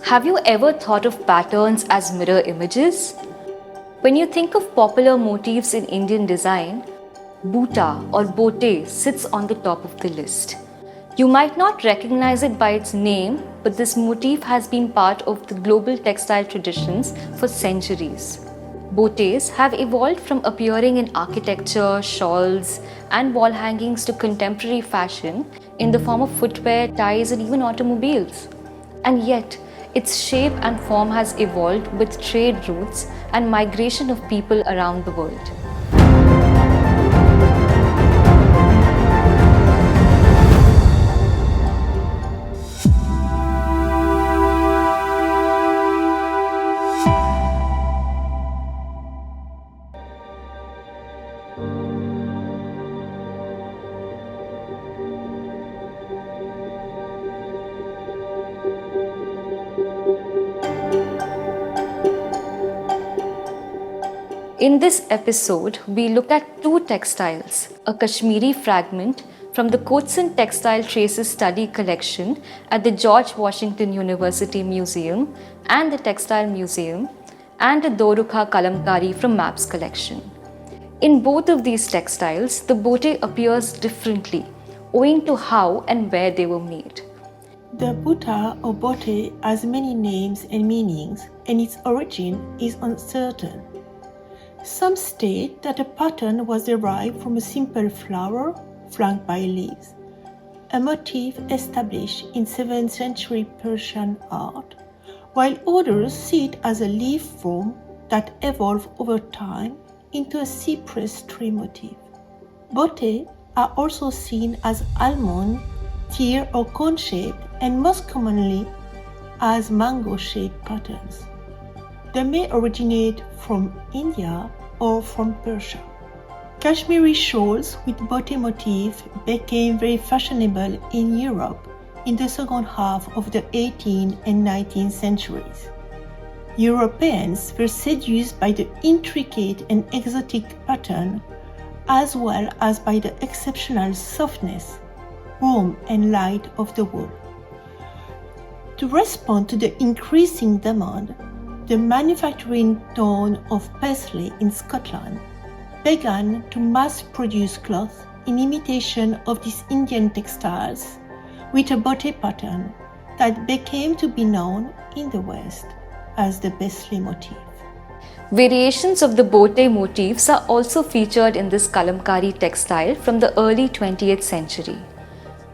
Have you ever thought of patterns as mirror images? When you think of popular motifs in Indian design, buta or boteh sits on the top of the list. You might not recognize it by its name, but this motif has been part of the global textile traditions for centuries. Botehs have evolved from appearing in architecture, shawls, and wall hangings to contemporary fashion in the form of footwear, ties, and even automobiles. And yet, its shape and form has evolved with trade routes and migration of people around the world. In this episode, we look at two textiles, a Kashmiri fragment from the Cotsen Textile Traces Study Collection at the George Washington University Museum and the Textile Museum, and a Dorukha Kalamkari from Maps collection. In both of these textiles, the boteh appears differently, owing to how and where they were made. The buta or boteh has many names and meanings, and its origin is uncertain. Some state that a pattern was derived from a simple flower flanked by leaves, a motif established in 7th century Persian art, while others see it as a leaf form that evolved over time into a cypress tree motif. Boteh are also seen as almond, tear or cone-shaped, and most commonly as mango-shaped patterns. They may originate from India or from Persia. Kashmiri shawls with boteh motif became very fashionable in Europe in the second half of the 18th and 19th centuries. Europeans were seduced by the intricate and exotic pattern, as well as by the exceptional softness, warmth, and light of the wool. To respond to the increasing demand, the manufacturing town of Paisley in Scotland began to mass-produce cloth in imitation of these Indian textiles with a boteh pattern that became to be known in the West as the Paisley motif. Variations of the boteh motifs are also featured in this Kalamkari textile from the early 20th century.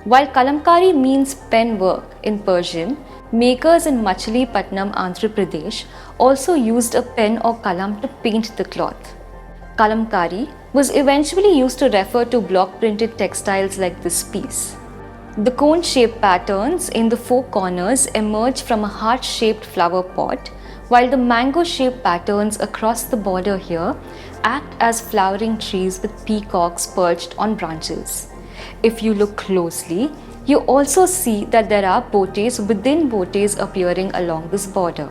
While Kalamkari means pen work in Persian, makers in Machilipatnam, Andhra Pradesh also used a pen or kalam to paint the cloth. Kalamkari was eventually used to refer to block printed textiles like this piece. The cone-shaped patterns in the four corners emerge from a heart-shaped flower pot, while the mango-shaped patterns across the border here act as flowering trees with peacocks perched on branches. If you look closely, you also see that there are botehs within botehs appearing along this border.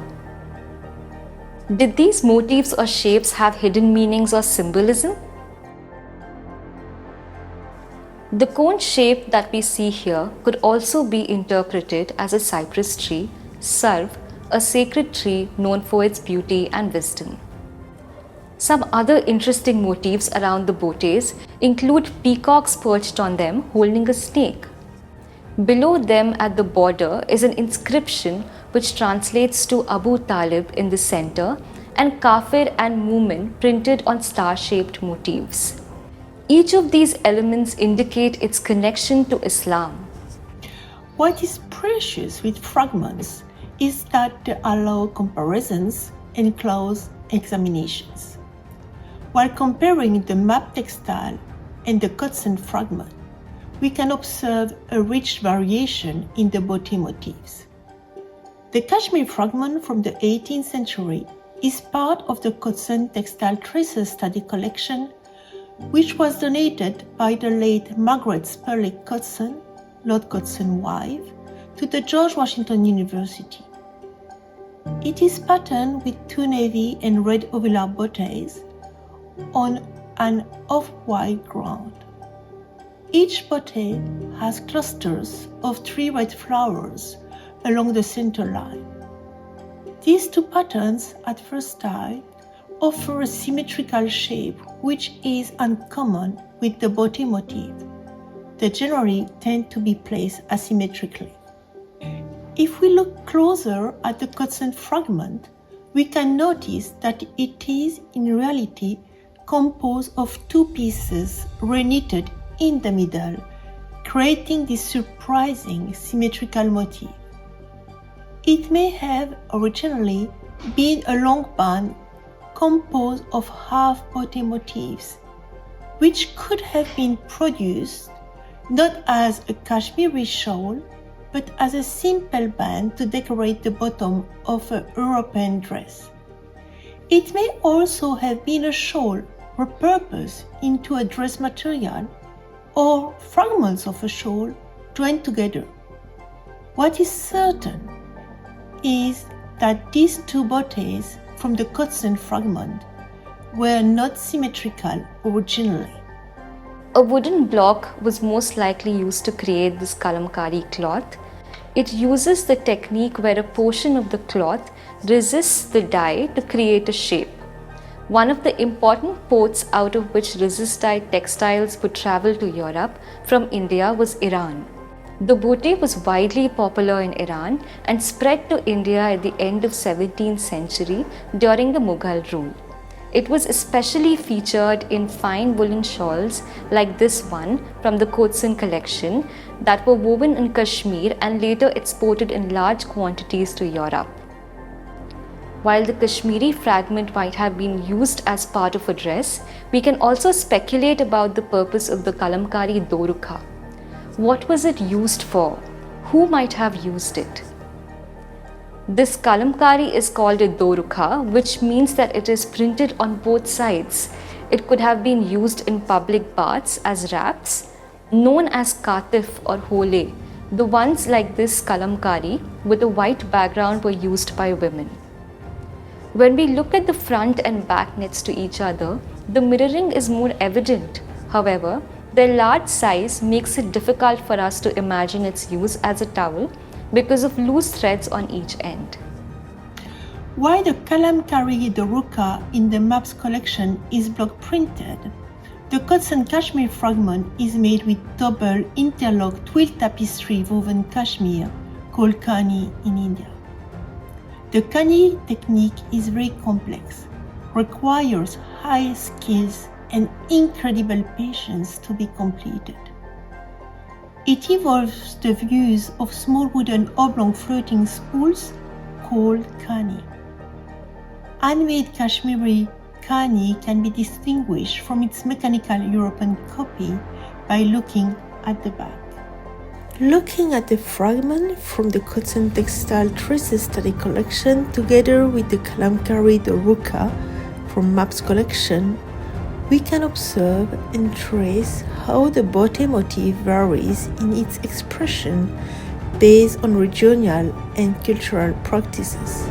Did these motifs or shapes have hidden meanings or symbolism? The cone shape that we see here could also be interpreted as a cypress tree, sarv, a sacred tree known for its beauty and wisdom. Some other interesting motifs around the botehs include peacocks perched on them holding a snake. Below them at the border is an inscription which translates to Abu Talib in the center and Kafir and Mu'min printed on star-shaped motifs. Each of these elements indicate its connection to Islam. What is precious with fragments is that they allow comparisons and close examinations. While comparing the map textile and the Cotsen fragment, we can observe a rich variation in the boteh motifs. The Kashmiri fragment from the 18th century is part of the Cotsen Textile Traces Study Collection, which was donated by the late Margaret Spurley Cotsen, Lord Cotsen's wife, to the George Washington University. It is patterned with two navy and red ovular botehs on an off-white ground. Each boteh has clusters of 3 red flowers along the center line. These two patterns, at first sight, offer a symmetrical shape which is uncommon with the boteh motif. They generally tend to be placed asymmetrically. If we look closer at the Cotsen fragment, we can notice that it is in reality composed of two pieces reknitted in the middle, creating this surprising symmetrical motif. It may have originally been a long band composed of half boteh motifs, which could have been produced not as a Kashmiri shawl, but as a simple band to decorate the bottom of a European dress. It may also have been a shawl repurposed into a dress material or fragments of a shawl joined together. What is certain is that these two botehs from the Cotsen fragment were not symmetrical originally. A wooden block was most likely used to create this Kalamkari cloth. It uses the technique where a portion of the cloth resists the dye to create a shape. One of the important ports out of which resist-dyed textiles would travel to Europe from India was Iran. The boteh was widely popular in Iran and spread to India at the end of 17th century during the Mughal rule. It was especially featured in fine woolen shawls like this one from the Cotsen collection that were woven in Kashmir and later exported in large quantities to Europe. While the Kashmiri fragment might have been used as part of a dress, we can also speculate about the purpose of the Kalamkari Dorukha. What was it used for? Who might have used it? This Kalamkari is called a Dorukha, which means that it is printed on both sides. It could have been used in public baths as wraps, known as katif or hole. The ones like this Kalamkari with a white background were used by women. When we look at the front and back next to each other, the mirroring is more evident. However, their large size makes it difficult for us to imagine its use as a towel because of loose threads on each end. While the Kalamkari Dorukha in the maps collection is block printed, the Cotsen Kashmir fragment is made with double interlocked twill tapestry woven cashmere called kani in India. The kani technique is very complex, requires high skills and incredible patience to be completed. It involves the use of small wooden oblong floating spools called kani. Handmade Kashmiri kani can be distinguished from its mechanical European copy by looking at the back. Looking at the fragment from the Cotsen Textile Traces Study collection together with the Kalamkari Dorukha from Maps collection, we can observe and trace how the boteh motif varies in its expression based on regional and cultural practices.